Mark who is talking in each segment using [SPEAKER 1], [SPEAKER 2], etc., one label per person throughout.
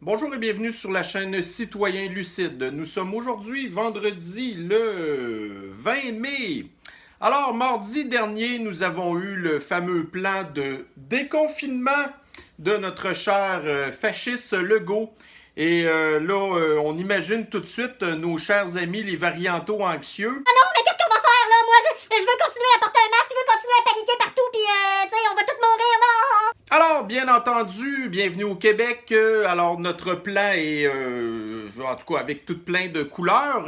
[SPEAKER 1] Bonjour et bienvenue sur la chaîne Citoyen Lucide. Nous sommes aujourd'hui vendredi le 20 mai. Alors, mardi dernier, nous avons eu le fameux plan de déconfinement de notre cher fasciste Legault. Et on imagine tout de suite nos chers amis les variantaux anxieux.
[SPEAKER 2] Ah non, mais qu'est-ce qu'on va faire là? Moi, je veux continuer à porter un masque, je veux continuer à paniquer partout, puis tu sais, on va tous mourir, non!
[SPEAKER 1] Alors, bien entendu, bienvenue au Québec. Alors, notre plan est, en tout cas, avec tout plein de couleurs,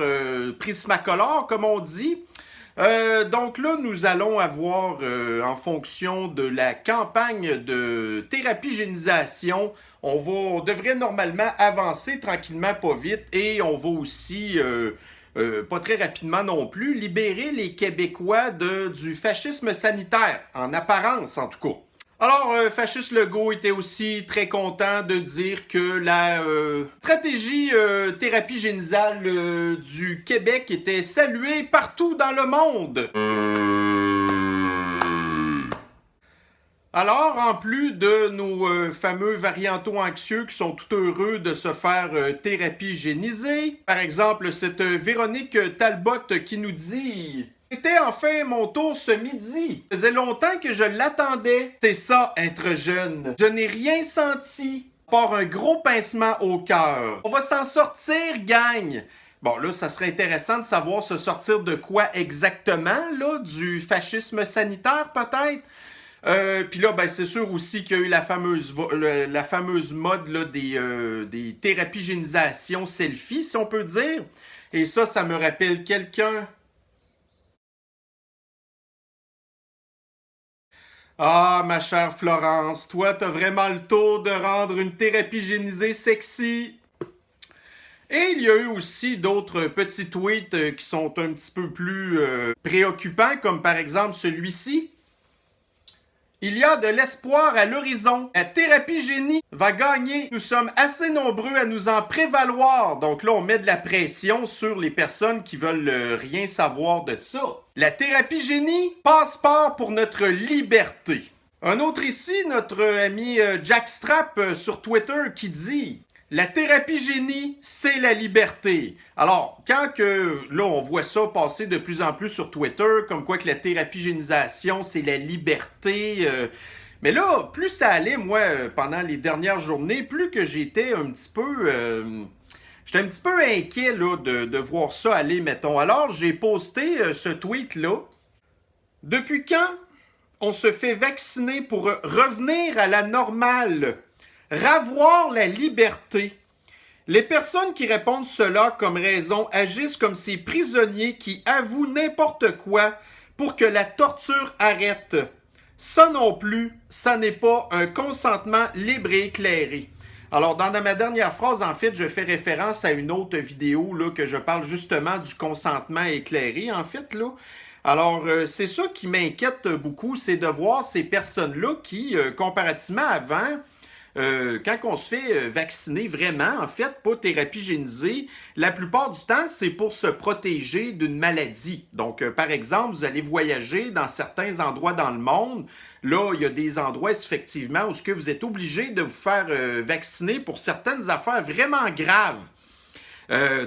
[SPEAKER 1] prismacolore, comme on dit. Donc là, nous allons avoir, en fonction de la campagne de thérapie-génisation, on devrait normalement avancer tranquillement, pas vite, et on va aussi, pas très rapidement non plus, libérer les Québécois du fascisme sanitaire, en apparence en tout cas. Alors, Fasciste Legault était aussi très content de dire que la stratégie thérapie génisale du Québec était saluée partout dans le monde. Alors, en plus de nos fameux variantaux anxieux qui sont tout heureux de se faire thérapie géniser, par exemple, cette Véronique Talbot qui nous dit « C'était enfin mon tour ce midi. Ça faisait longtemps que je l'attendais. C'est ça, être jeune. Je n'ai rien senti, par un gros pincement au cœur. On va s'en sortir, gang! » Bon, là, ça serait intéressant de savoir se sortir de quoi exactement, là, du fascisme sanitaire, peut-être? Puis là, ben, c'est sûr aussi qu'il y a eu la fameuse mode là, des thérapies génisation selfie, si on peut dire. Et ça me rappelle quelqu'un. Ah, ma chère Florence, toi, t'as vraiment le tour de rendre une thérapie génisée sexy. Et il y a eu aussi d'autres petits tweets qui sont un petit peu plus préoccupants, comme par exemple celui-ci. Il y a de l'espoir à l'horizon. La thérapie génie va gagner. Nous sommes assez nombreux à nous en prévaloir. Donc là, on met de la pression sur les personnes qui veulent rien savoir de ça. La thérapie génie, passeport pour notre liberté. Un autre ici, notre ami Jack Strap sur Twitter qui dit la thérapie génie, c'est la liberté. Alors, quand que, là, on voit ça passer de plus en plus sur Twitter, comme quoi que la thérapie génisation, c'est la liberté. Mais là, plus ça allait, moi, pendant les dernières journées, plus que j'étais un petit peu... j'étais un petit peu inquiet, là, de voir ça aller, mettons. Alors, j'ai posté ce tweet-là. Depuis quand on se fait vacciner pour revenir à la normale? Ravoir la liberté. Les personnes qui répondent cela comme raison agissent comme ces prisonniers qui avouent n'importe quoi pour que la torture arrête. Ça non plus, ça n'est pas un consentement libre et éclairé. Alors, dans ma dernière phrase, en fait, je fais référence à une autre vidéo là, que je parle justement du consentement éclairé, en fait, là. Alors, c'est ça qui m'inquiète beaucoup, c'est de voir ces personnes-là qui, comparativement avant, quand on se fait vacciner vraiment, en fait, pas thérapie génisée, la plupart du temps, c'est pour se protéger d'une maladie. Donc, par exemple, vous allez voyager dans certains endroits dans le monde. Là, il y a des endroits, effectivement, où vous êtes obligé de vous faire vacciner pour certaines affaires vraiment graves.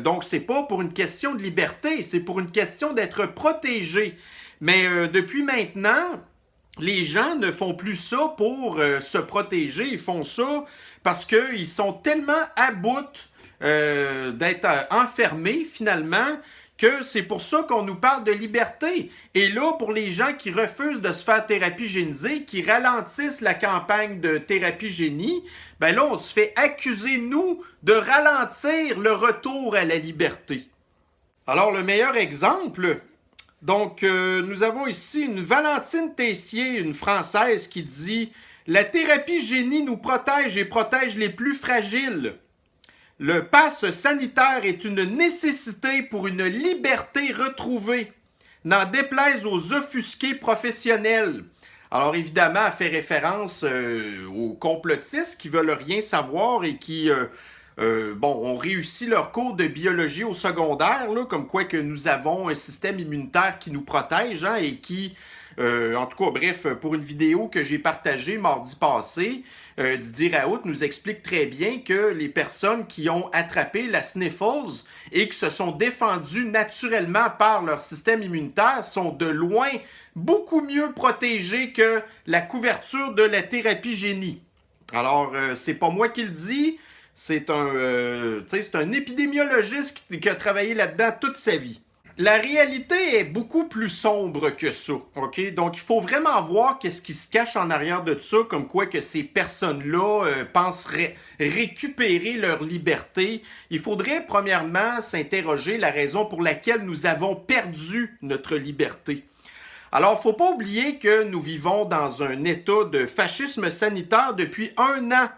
[SPEAKER 1] Donc, c'est pas pour une question de liberté, c'est pour une question d'être protégé. Mais depuis maintenant, les gens ne font plus ça pour se protéger, ils font ça parce qu'ils sont tellement à bout d'être enfermés finalement que c'est pour ça qu'on nous parle de liberté. Et là, pour les gens qui refusent de se faire thérapie génisée, qui ralentissent la campagne de thérapie génie, ben là, on se fait accuser, nous, de ralentir le retour à la liberté. Alors, le meilleur exemple, donc, nous avons ici une Valentine Tessier, une Française, qui dit « La thérapie génie nous protège et protège les plus fragiles. Le pass sanitaire est une nécessité pour une liberté retrouvée. N'en déplaise aux offusqués professionnels. » Alors, évidemment, elle fait référence aux complotistes qui veulent rien savoir et qui... ont réussi leur cours de biologie au secondaire, là, comme quoi que nous avons un système immunitaire qui nous protège hein, et qui En tout cas, bref, pour une vidéo que j'ai partagée mardi passé, Didier Raoult nous explique très bien que les personnes qui ont attrapé la sniffles et qui se sont défendues naturellement par leur système immunitaire sont de loin beaucoup mieux protégées que la couverture de la thérapie génie. Alors, c'est pas moi qui le dis, c'est un épidémiologiste qui a travaillé là-dedans toute sa vie. La réalité est beaucoup plus sombre que ça, ok? Donc, il faut vraiment voir qu'est-ce qui se cache en arrière de ça, comme quoi que ces personnes-là pensent récupérer leur liberté. Il faudrait, premièrement, s'interroger la raison pour laquelle nous avons perdu notre liberté. Alors, il ne faut pas oublier que nous vivons dans un état de fascisme sanitaire depuis 1 an.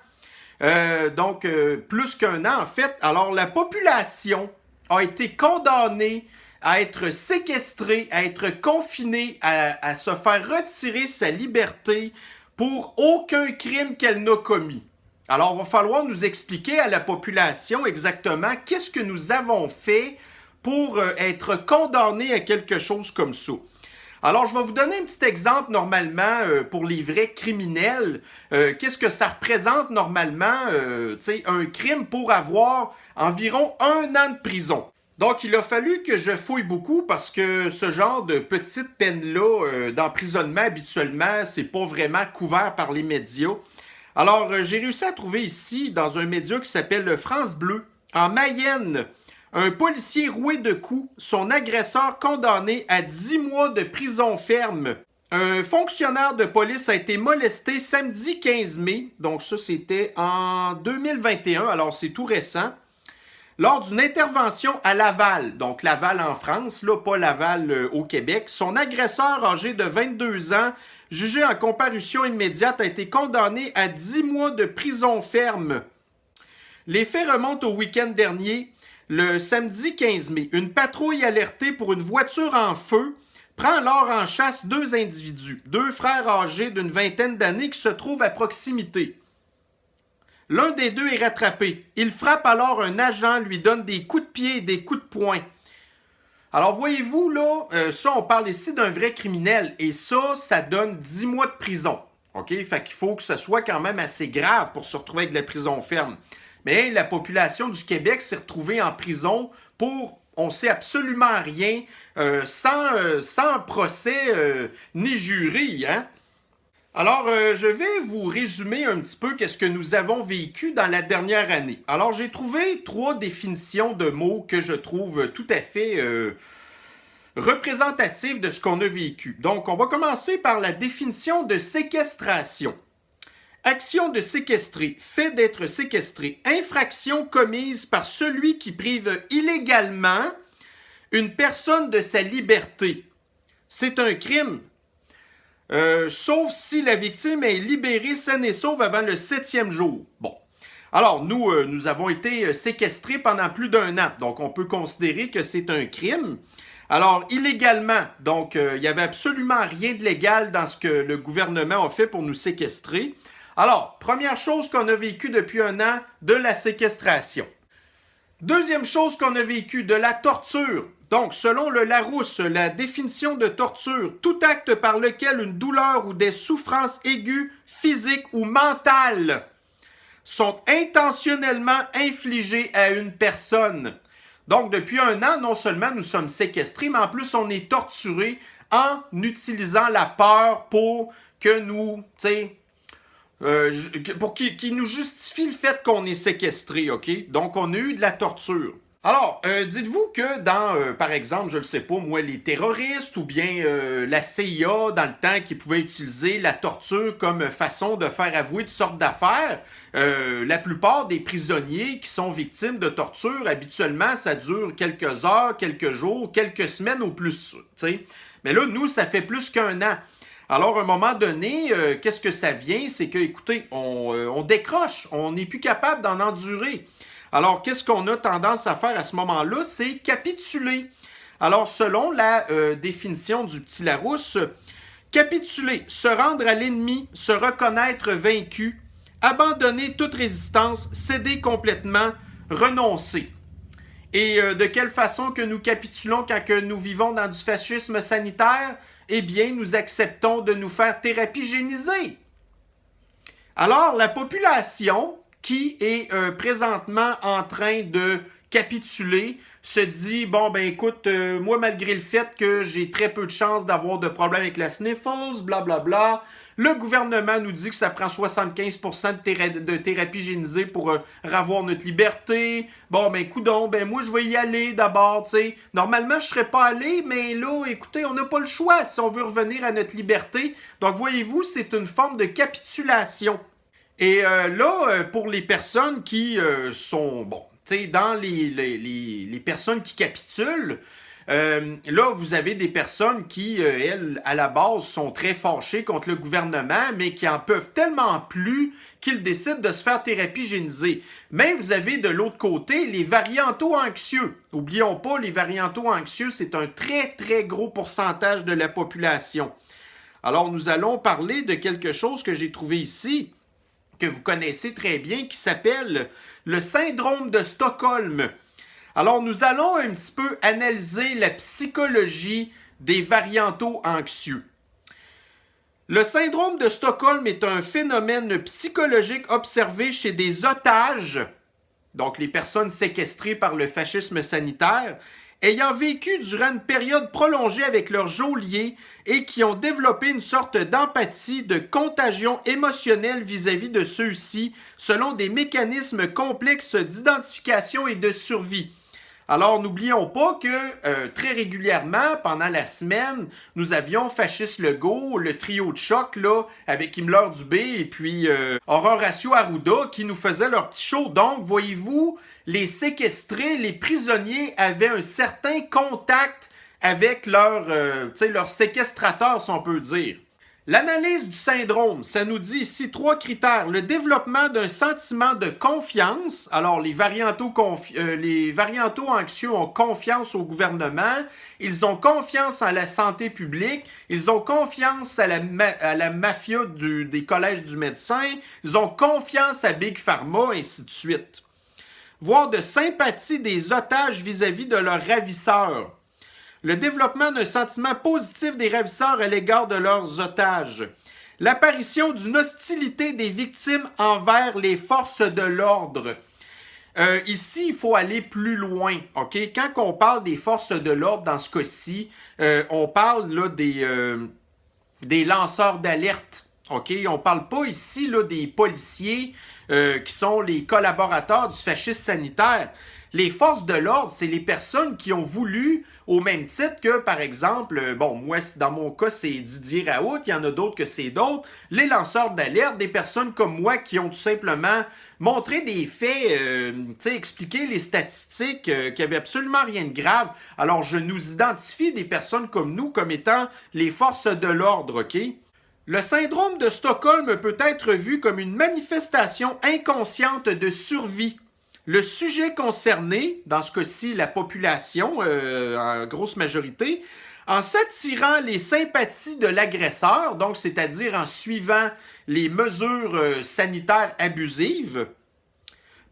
[SPEAKER 1] Donc, plus qu'1 an, en fait. Alors, la population a été condamnée à être séquestrée, à être confinée, à se faire retirer sa liberté pour aucun crime qu'elle n'a commis. Alors, il va falloir nous expliquer à la population exactement qu'est-ce que nous avons fait pour être condamnés à quelque chose comme ça. Alors, je vais vous donner un petit exemple normalement pour les vrais criminels. Qu'est-ce que ça représente normalement, un crime pour avoir environ 1 an de prison. Donc, il a fallu que je fouille beaucoup parce que ce genre de petite peine-là d'emprisonnement, habituellement, c'est pas vraiment couvert par les médias. Alors, j'ai réussi à trouver ici, dans un média qui s'appelle France Bleu, en Mayenne, un policier roué de coups, son agresseur condamné à 10 mois de prison ferme. Un fonctionnaire de police a été molesté samedi 15 mai, donc ça c'était en 2021, alors c'est tout récent, lors d'une intervention à Laval, donc Laval en France, là, pas Laval au Québec. Son agresseur âgé de 22 ans, jugé en comparution immédiate, a été condamné à 10 mois de prison ferme. Les faits remontent au week-end dernier. Le samedi 15 mai, une patrouille alertée pour une voiture en feu prend alors en chasse 2 individus, 2 frères âgés d'une vingtaine d'années qui se trouvent à proximité. L'un des 2 est rattrapé. Il frappe alors un agent, lui donne des coups de pied et des coups de poing. Alors voyez-vous là, ça on parle ici d'un vrai criminel et ça donne 10 mois de prison. OK? Fait qu'il faut que ce soit quand même assez grave pour se retrouver avec de la prison ferme. Mais la population du Québec s'est retrouvée en prison pour, on sait absolument rien, sans procès ni jury. Hein? Alors, je vais vous résumer un petit peu qu'est-ce que nous avons vécu dans la dernière année. Alors, j'ai trouvé 3 définitions de mots que je trouve tout à fait représentatives de ce qu'on a vécu. Donc, on va commencer par la définition de séquestration. Action de séquestrer, fait d'être séquestré, infraction commise par celui qui prive illégalement une personne de sa liberté. C'est un crime, sauf si la victime est libérée saine et sauve avant le 7e jour. Bon. Alors, nous avons été séquestrés pendant plus d'1 an, donc on peut considérer que c'est un crime. Alors, illégalement, donc il n'y avait absolument rien de légal dans ce que le gouvernement a fait pour nous séquestrer. Alors, première chose qu'on a vécue depuis 1 an, de la séquestration. Deuxième chose qu'on a vécue, de la torture. Donc, selon le Larousse, la définition de torture, tout acte par lequel une douleur ou des souffrances aiguës, physiques ou mentales sont intentionnellement infligées à une personne. Donc, depuis 1 an, non seulement nous sommes séquestrés, mais en plus, on est torturés en utilisant la peur pour que nous, pour qu'il nous justifie le fait qu'on est séquestré, OK? Donc, on a eu de la torture. Alors, dites-vous que dans, par exemple, je ne sais pas, moi, les terroristes ou bien la CIA, dans le temps, qui pouvaient utiliser la torture comme façon de faire avouer toutes sortes d'affaires, la plupart des prisonniers qui sont victimes de torture, habituellement, ça dure quelques heures, quelques jours, quelques semaines au plus, tu sais. Mais là, nous, ça fait plus qu'1 an. Alors, à un moment donné, qu'est-ce que ça vient? C'est que, écoutez, on décroche, on n'est plus capable d'en endurer. Alors, qu'est-ce qu'on a tendance à faire à ce moment-là? C'est capituler. Alors, selon la définition du petit Larousse, capituler, se rendre à l'ennemi, se reconnaître vaincu, abandonner toute résistance, céder complètement, renoncer. Et de quelle façon que nous capitulons quand que nous vivons dans du fascisme sanitaire? eh bien, nous acceptons de nous faire thérapie-géniser. Alors, la population qui est présentement en train de capituler se dit, bon, ben écoute, moi, malgré le fait que j'ai très peu de chances d'avoir de problèmes avec la sniffles, blablabla, le gouvernement nous dit que ça prend 75% de thérapie génisée pour avoir notre liberté. Bon, ben coudonc, ben moi, je vais y aller d'abord, tu sais. Normalement, je serais pas allé, mais là, écoutez, on n'a pas le choix si on veut revenir à notre liberté. Donc, voyez-vous, c'est une forme de capitulation. Et là, pour les personnes qui sont, bon, tu sais, dans les personnes qui capitulent, là, vous avez des personnes qui, elles, à la base, sont très fâchées contre le gouvernement, mais qui en peuvent tellement plus qu'ils décident de se faire thérapie génisée. Mais vous avez de l'autre côté les varianto-anxieux. N'oublions pas, les varianto-anxieux, c'est un très, très gros pourcentage de la population. Alors, nous allons parler de quelque chose que j'ai trouvé ici, que vous connaissez très bien, qui s'appelle le syndrome de Stockholm. Alors, nous allons un petit peu analyser la psychologie des varianto-anxieux. Le syndrome de Stockholm est un phénomène psychologique observé chez des otages, donc les personnes séquestrées par le fascisme sanitaire, ayant vécu durant une période prolongée avec leurs geôliers et qui ont développé une sorte d'empathie, de contagion émotionnelle vis-à-vis de ceux-ci, selon des mécanismes complexes d'identification et de survie. Alors, n'oublions pas que très régulièrement, pendant la semaine, nous avions Fasciste Legault, le trio de choc, là, avec Himmler Dubé et puis Horacio Arruda, qui nous faisaient leur petit show. Donc, voyez-vous, les séquestrés, les prisonniers avaient un certain contact avec leur séquestrateur, si on peut dire. L'analyse du syndrome, ça nous dit ici 3 critères. Le développement d'un sentiment de confiance. Alors, les varianto-anxieux ont confiance au gouvernement. Ils ont confiance en la santé publique. Ils ont confiance à la mafia des collèges du médecin. Ils ont confiance à Big Pharma, ainsi de suite. Voire de sympathie des otages vis-à-vis de leurs ravisseurs. Le développement d'un sentiment positif des ravisseurs à l'égard de leurs otages. L'apparition d'une hostilité des victimes envers les forces de l'ordre. Ici, il faut aller plus loin. OK? Quand on parle des forces de l'ordre, dans ce cas-ci, on parle là, des lanceurs d'alerte. OK? On ne parle pas ici là, des policiers qui sont les collaborateurs du fascisme sanitaire. Les forces de l'ordre, c'est les personnes qui ont voulu, au même titre que, par exemple, bon, moi, dans mon cas, c'est Didier Raoult, il y en a d'autres que c'est d'autres, les lanceurs d'alerte, des personnes comme moi qui ont tout simplement montré des faits, expliqué les statistiques, qu'il n'y avait absolument rien de grave. Alors, je nous identifie des personnes comme nous comme étant les forces de l'ordre, OK? Le syndrome de Stockholm peut être vu comme une manifestation inconsciente de survie. Le sujet concerné, dans ce cas-ci la population en grosse majorité, en s'attirant les sympathies de l'agresseur, donc c'est-à-dire en suivant les mesures sanitaires abusives,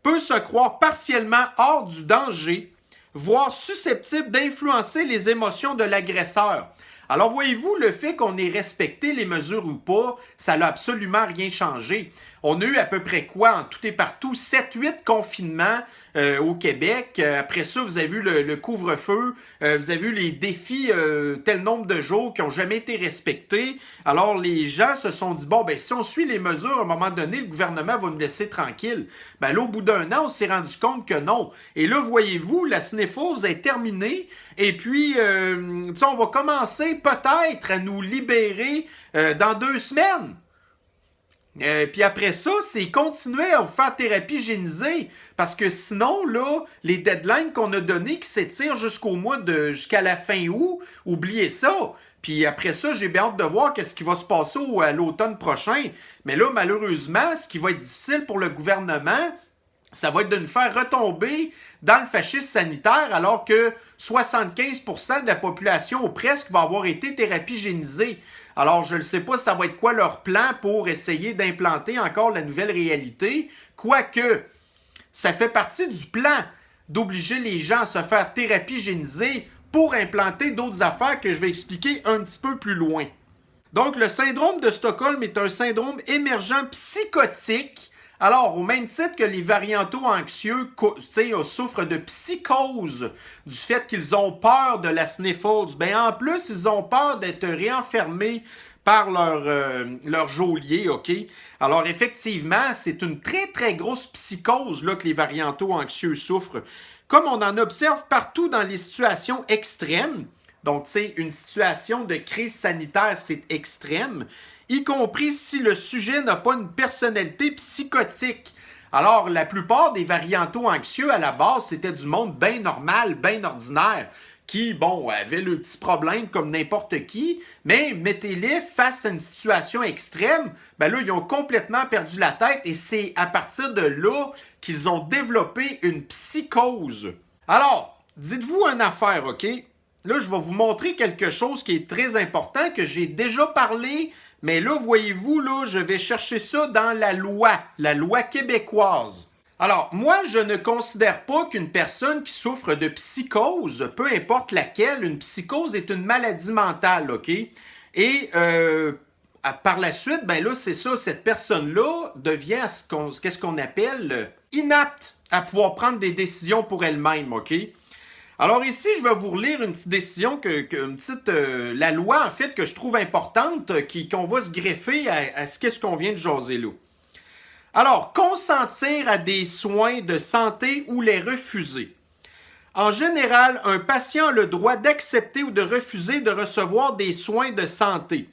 [SPEAKER 1] peut se croire partiellement hors du danger, voire susceptible d'influencer les émotions de l'agresseur. Alors voyez-vous, le fait qu'on ait respecté les mesures ou pas, ça n'a absolument rien changé. On a eu à peu près quoi, en tout et partout, 7-8 confinements au Québec. Après ça, vous avez vu le couvre-feu, vous avez vu les défis, tel nombre de jours qui n'ont jamais été respectés. Alors les gens se sont dit, bon, ben si on suit les mesures, à un moment donné, le gouvernement va nous laisser tranquille. Ben là, au bout d'un an, on s'est rendu compte que non. Et là, voyez-vous, la sniffles est terminée. Et puis, on va commencer peut-être à nous libérer dans 2 semaines. Puis après ça, c'est continuer à vous faire thérapie génisée. Parce que sinon, là, les deadlines qu'on a donnés qui s'étirent jusqu'à la fin août, oubliez ça. Puis après ça, j'ai bien hâte de voir qu'est-ce qui va se passer à l'automne prochain. Mais là, malheureusement, ce qui va être difficile pour le gouvernement, ça va être de nous faire retomber dans le fascisme sanitaire alors que 75% de la population ou presque va avoir été thérapie génisée. Alors, je ne sais pas ça va être quoi leur plan pour essayer d'implanter encore la nouvelle réalité. Quoique, ça fait partie du plan d'obliger les gens à se faire thérapie génisée pour implanter d'autres affaires que je vais expliquer un petit peu plus loin. Donc, le syndrome de Stockholm est un syndrome émergent psychotique. Alors, au même titre que les variantaux anxieux souffrent de psychose du fait qu'ils ont peur de la sniffles, bien en plus, ils ont peur d'être réenfermés par leur geôlier, OK? Alors, effectivement, c'est une très, très grosse psychose là, que les variantaux anxieux souffrent. Comme on en observe partout dans les situations extrêmes, donc, c'est une situation de crise sanitaire, c'est extrême, y compris si le sujet n'a pas une personnalité psychotique. Alors, la plupart des variantaux anxieux, à la base, c'était du monde bien normal, bien ordinaire, qui, bon, avaient le petit problème comme n'importe qui, mais mettez-les face à une situation extrême, ben là, ils ont complètement perdu la tête et c'est à partir de là qu'ils ont développé une psychose. Alors, dites-vous une affaire, OK? Là, je vais vous montrer quelque chose qui est très important, que j'ai déjà parlé, mais là, voyez-vous, là, je vais chercher ça dans la loi québécoise. Alors, moi, je ne considère pas qu'une personne qui souffre de psychose, peu importe laquelle, une psychose est une maladie mentale, OK? Et par la suite, ben là, c'est ça, cette personne-là devient qu'est-ce qu'on appelle inapte à pouvoir prendre des décisions pour elle-même, OK? Alors ici, je vais vous relire une petite décision, la loi en fait que je trouve importante, qu'on va se greffer à ce qu'on vient de jaser là. Alors, consentir à des soins de santé ou les refuser. En général, un patient a le droit d'accepter ou de refuser de recevoir des soins de santé.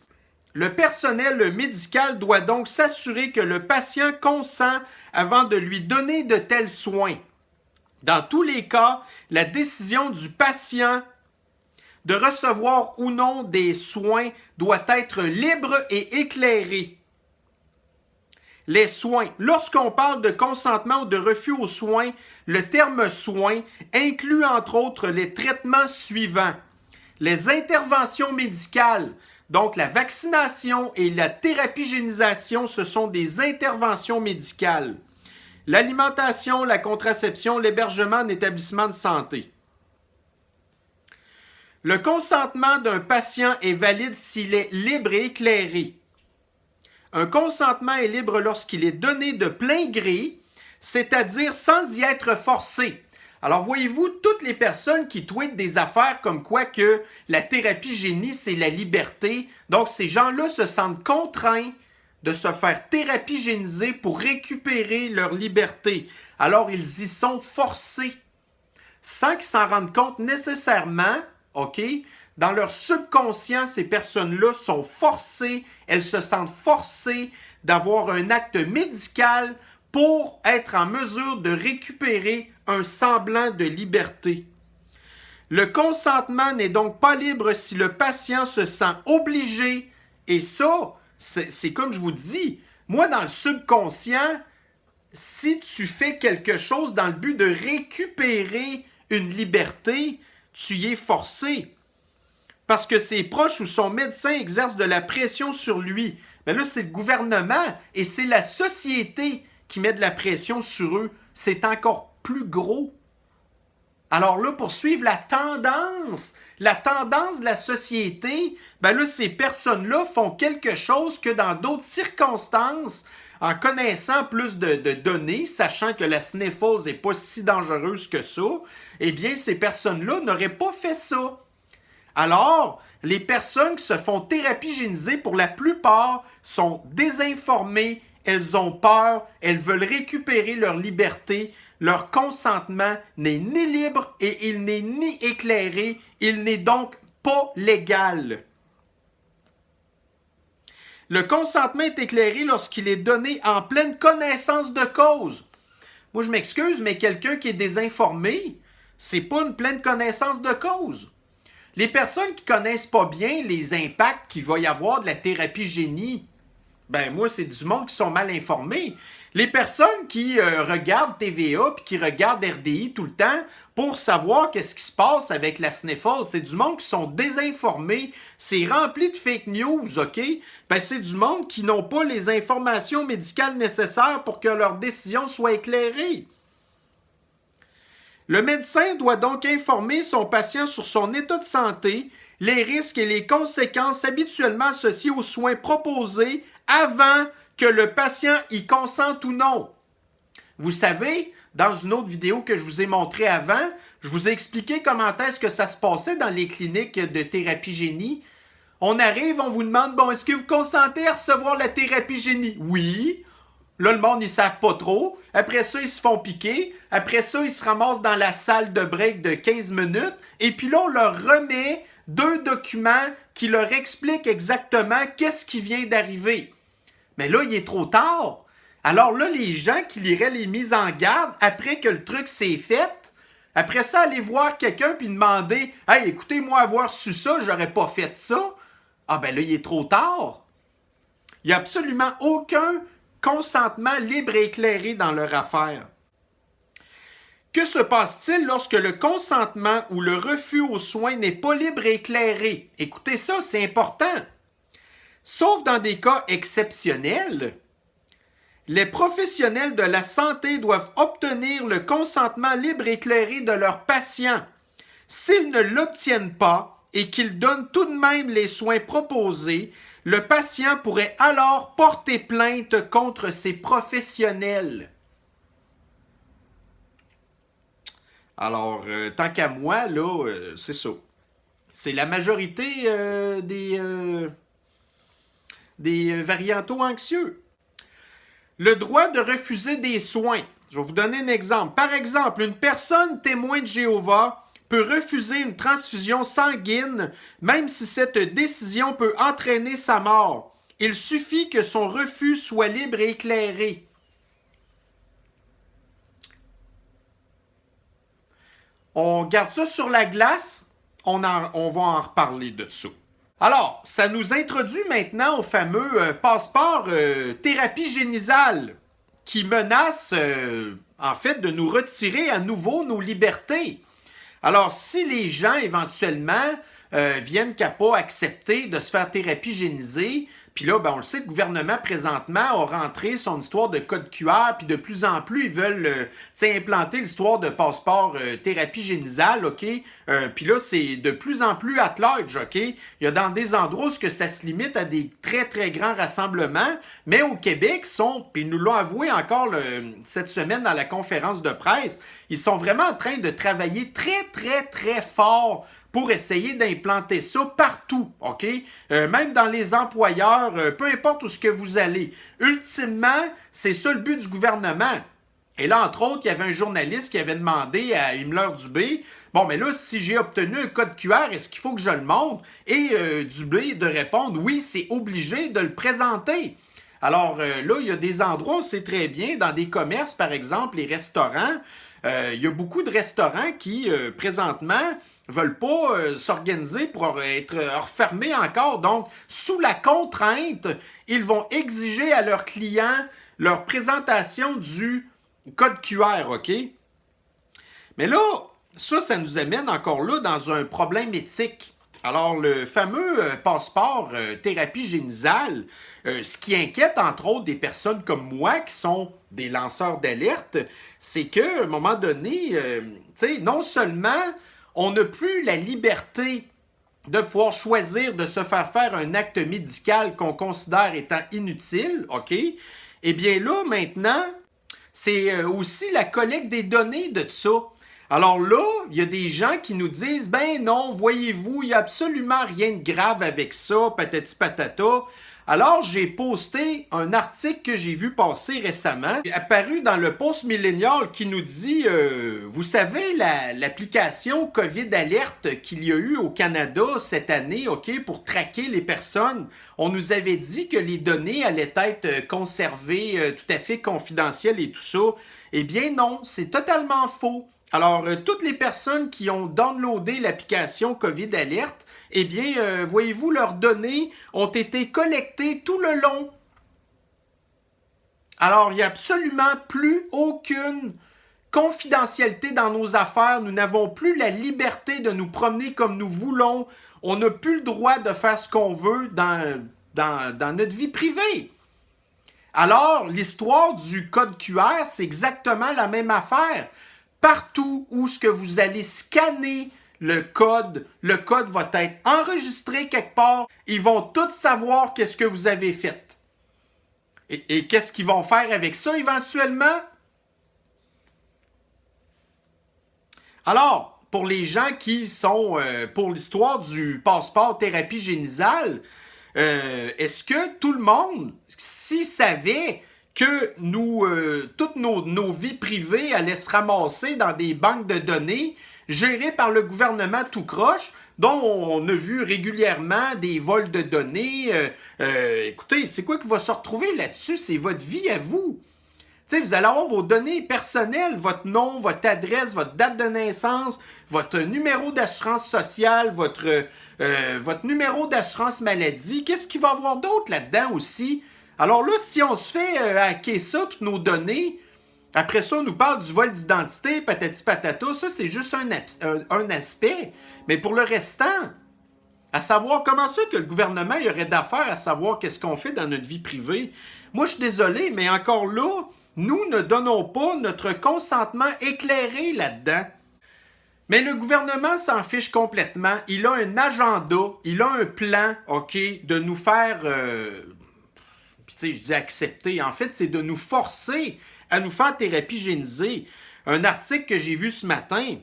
[SPEAKER 1] Le personnel médical doit donc s'assurer que le patient consent avant de lui donner de tels soins. Dans tous les cas, la décision du patient de recevoir ou non des soins doit être libre et éclairée. Les soins. Lorsqu'on parle de consentement ou de refus aux soins, le terme soins inclut entre autres les traitements suivants. Les interventions médicales, donc la vaccination et la thérapie-génisation, ce sont des interventions médicales. L'alimentation, la contraception, l'hébergement en établissement de santé. Le consentement d'un patient est valide s'il est libre et éclairé. Un consentement est libre lorsqu'il est donné de plein gré, c'est-à-dire sans y être forcé. Alors voyez-vous, toutes les personnes qui tweetent des affaires comme quoi que la thérapie génie, c'est la liberté, donc ces gens-là se sentent contraints de se faire thérapie-géniser pour récupérer leur liberté. Alors, ils y sont forcés, sans qu'ils s'en rendent compte nécessairement, OK? Dans leur subconscient, ces personnes-là sont forcées, elles se sentent forcées d'avoir un acte médical pour être en mesure de récupérer un semblant de liberté. Le consentement n'est donc pas libre si le patient se sent obligé, et ça, c'est comme je vous dis, moi dans le subconscient, si tu fais quelque chose dans le but de récupérer une liberté, tu y es forcé. Parce que ses proches ou son médecin exercent de la pression sur lui. Mais là, c'est le gouvernement et c'est la société qui met de la pression sur eux. C'est encore plus gros. Alors là, pour suivre la tendance de la société, ben là, ces personnes-là font quelque chose que dans d'autres circonstances, en connaissant plus de données, sachant que la sniffles n'est pas si dangereuse que ça, eh bien, ces personnes-là n'auraient pas fait ça. Alors, les personnes qui se font thérapie-géniser, pour la plupart, sont désinformées, elles ont peur, elles veulent récupérer leur liberté. Leur consentement n'est ni libre et il n'est ni éclairé, il n'est donc pas légal. Le consentement est éclairé lorsqu'il est donné en pleine connaissance de cause. Moi, je m'excuse, mais quelqu'un qui est désinformé, c'est pas une pleine connaissance de cause. Les personnes qui connaissent pas bien les impacts qu'il va y avoir de la thérapie génie, ben moi, c'est du monde qui sont mal informés. Les personnes qui regardent TVA puis qui regardent RDI tout le temps pour savoir qu'est-ce qui se passe avec la sniffle, c'est du monde qui sont désinformés. C'est rempli de fake news, OK? Ben, c'est du monde qui n'ont pas les informations médicales nécessaires pour que leur décision soit éclairée. Le médecin doit donc informer son patient sur son état de santé, les risques et les conséquences habituellement associées aux soins proposés avant que le patient y consente ou non. Vous savez, dans une autre vidéo que je vous ai montrée avant, je vous ai expliqué comment est-ce que ça se passait dans les cliniques de thérapie génie. On arrive, on vous demande, bon, est-ce que vous consentez à recevoir la thérapie génie? Oui. Là, le monde, ils savent pas trop. Après ça, ils se font piquer. Après ça, ils se ramassent dans la salle de break de 15 minutes. Et puis là, on leur remet 2 documents qui leur expliquent exactement qu'est-ce qui vient d'arriver. Mais là, il est trop tard. Alors là, les gens qui liraient les mises en garde après que le truc s'est fait, après ça, aller voir quelqu'un puis demander « Hey, écoutez, moi, avoir su ça, j'aurais pas fait ça. » Ah ben là, il est trop tard. Il n'y a absolument aucun consentement libre et éclairé dans leur affaire. Que se passe-t-il lorsque le consentement ou le refus aux soins n'est pas libre et éclairé? Écoutez ça, c'est important. Sauf dans des cas exceptionnels, les professionnels de la santé doivent obtenir le consentement libre et éclairé de leurs patients. S'ils ne l'obtiennent pas et qu'ils donnent tout de même les soins proposés, le patient pourrait alors porter plainte contre ces professionnels. Alors, tant qu'à moi, là, c'est ça. C'est la majorité des variantaux anxieux. Le droit de refuser des soins. Je vais vous donner un exemple. Par exemple, une personne témoin de Jéhovah peut refuser une transfusion sanguine, même si cette décision peut entraîner sa mort. Il suffit que son refus soit libre et éclairé. On garde ça sur la glace, on va en reparler de ça. Alors, ça nous introduit maintenant au fameux passeport thérapie génisale qui menace en fait de nous retirer à nouveau nos libertés. Alors, si les gens éventuellement viennent qu'à pas accepter de se faire thérapie génisée, puis là, ben, on le sait, le gouvernement présentement a rentré son histoire de code QR, puis de plus en plus, ils veulent implanter l'histoire de passeport thérapie génisale, OK? Puis là, c'est de plus en plus at large, OK? Il y a dans des endroits où ça se limite à des très, très grands rassemblements, mais au Québec, puis ils nous l'ont avoué encore cette semaine dans la conférence de presse, ils sont vraiment en train de travailler très, très, très fort pour essayer d'implanter ça partout, OK? Même dans les employeurs, peu importe où ce que vous allez. Ultimement, c'est ça le but du gouvernement. Et là, entre autres, il y avait un journaliste qui avait demandé à Himmler-Dubé, bon, mais là, si j'ai obtenu un code QR, est-ce qu'il faut que je le montre? Et Dubé de répondre, oui, c'est obligé de le présenter. Alors là, il y a des endroits, on sait très bien, dans des commerces, par exemple, les restaurants, il y a beaucoup de restaurants qui, présentement, veulent pas s'organiser pour être refermés encore. Donc, sous la contrainte, ils vont exiger à leurs clients leur présentation du code QR, OK? Mais là, ça nous amène encore là dans un problème éthique. Alors, le fameux passeport thérapie génisale, ce qui inquiète entre autres des personnes comme moi qui sont des lanceurs d'alerte, c'est qu'à un moment donné, non seulement on n'a plus la liberté de pouvoir choisir de se faire faire un acte médical qu'on considère étant inutile, OK? Eh bien là, maintenant, c'est aussi la collecte des données de ça. Alors là, il y a des gens qui nous disent « Ben non, voyez-vous, il n'y a absolument rien de grave avec ça, patati patata. » Alors, j'ai posté un article que j'ai vu passer récemment, apparu dans le Post Millennial qui nous dit vous savez, l'application COVID Alerte qu'il y a eu au Canada cette année, OK, pour traquer les personnes, on nous avait dit que les données allaient être conservées tout à fait confidentielles et tout ça. Eh bien non, c'est totalement faux. Alors, toutes les personnes qui ont downloadé l'application COVID Alerte, eh bien, voyez-vous, leurs données ont été collectées tout le long. Alors, il n'y a absolument plus aucune confidentialité dans nos affaires. Nous n'avons plus la liberté de nous promener comme nous voulons. On n'a plus le droit de faire ce qu'on veut dans notre vie privée. Alors, l'histoire du code QR, c'est exactement la même affaire. partout où ce que vous allez scanner le code va être enregistré quelque part. Ils vont tous savoir qu'est-ce que vous avez fait. Et qu'est-ce qu'ils vont faire avec ça éventuellement? Alors, pour les gens qui sont pour l'histoire du passeport thérapie génisale, est-ce que tout le monde, s'il savait que toutes nos vies privées allaient se ramasser dans des banques de données gérées par le gouvernement tout croche, dont on a vu régulièrement des vols de données. Écoutez, c'est quoi qui va se retrouver là-dessus? C'est votre vie à vous. Tu sais, vous allez avoir vos données personnelles, votre nom, votre adresse, votre date de naissance, votre numéro d'assurance sociale, votre numéro d'assurance maladie. Qu'est-ce qu'il va y avoir d'autre là-dedans aussi? Alors là, si on se fait hacker ça, toutes nos données, après ça, on nous parle du vol d'identité, patati patata, ça c'est juste un aspect. Mais pour le restant, à savoir comment ça que le gouvernement y aurait d'affaires à savoir qu'est-ce qu'on fait dans notre vie privée. Moi, je suis désolé, mais encore là, nous ne donnons pas notre consentement éclairé là-dedans. Mais le gouvernement s'en fiche complètement. Il a un agenda, il a un plan, OK, de nous faire... Puis tu sais, je dis accepter. En fait, c'est de nous forcer à nous faire thérapie génisée. Un article que j'ai vu ce matin.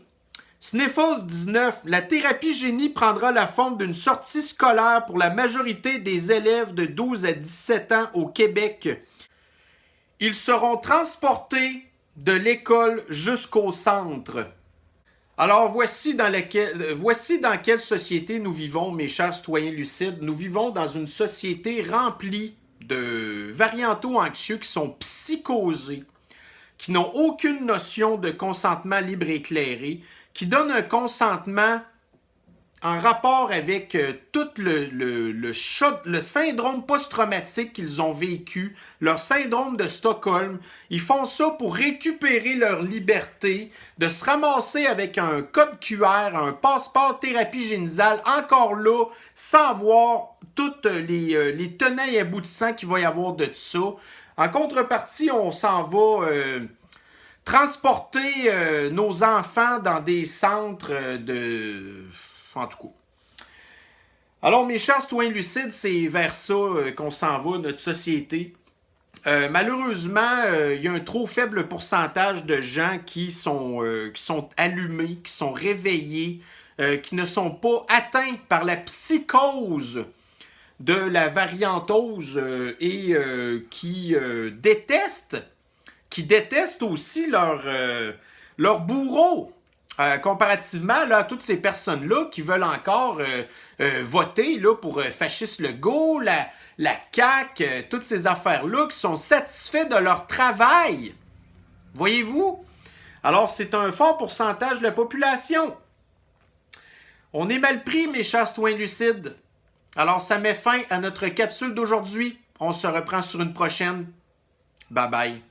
[SPEAKER 1] Sniffles 19. La thérapie génie prendra la forme d'une sortie scolaire pour la majorité des élèves de 12 à 17 ans au Québec. Ils seront transportés de l'école jusqu'au centre. Alors, voici dans quelle société nous vivons, mes chers citoyens lucides. Nous vivons dans une société remplie de variantaux anxieux qui sont psychosés, qui n'ont aucune notion de consentement libre et éclairé, qui donnent un consentement en rapport avec tout le syndrome post-traumatique qu'ils ont vécu, leur syndrome de Stockholm. Ils font ça pour récupérer leur liberté, de se ramasser avec un code QR, un passeport thérapie génisale, encore là, sans voir toutes les tenants et aboutissants qu'il va y avoir de ça. En contrepartie, on s'en va transporter nos enfants dans des centres de... En tout cas. Alors, mes chers citoyens lucides, c'est vers ça qu'on s'en va, notre société. Malheureusement, il y a un trop faible pourcentage de gens qui sont allumés, qui sont réveillés, qui ne sont pas atteints par la psychose de la variantose et qui détestent aussi leur bourreau. Comparativement là, à toutes ces personnes-là qui veulent encore voter là, pour Fasciste Legault, la CAQ, toutes ces affaires-là, qui sont satisfaits de leur travail. Voyez-vous? Alors, c'est un fort pourcentage de la population. On est mal pris, mes chers citoyens lucides. Alors, ça met fin à notre capsule d'aujourd'hui. On se reprend sur une prochaine. Bye bye.